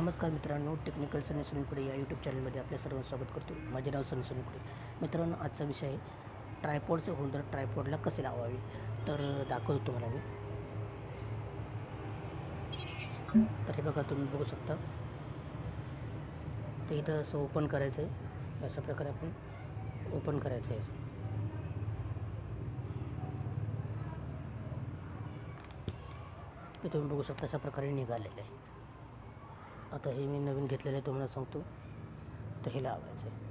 नमस्कार मित्रांनो, technical sunil khude या यूट्यूब चॅनलमध्ये आपल्या सर्वांचं स्वागत करतो. माझे नाव sunil khude. मित्रांनो, आजचा विषय आहे ट्रायपॉडचं होल्डर ट्रायपॉडला कसे लावावे. तर दाखवतो तुम्हाला मी. तर हे बघा, तुम्ही बघू शकता. तर इथं असं ओपन करायचं आहे. अशा प्रकारे आपण ओपन करायचं आहे. ते तुम्ही बघू शकता अशा प्रकारे निघालेलं आहे. आता हे मी नवीन घेतलेलं आहे, तुम्हाला सांगतो. तर हे लावायचं आहे.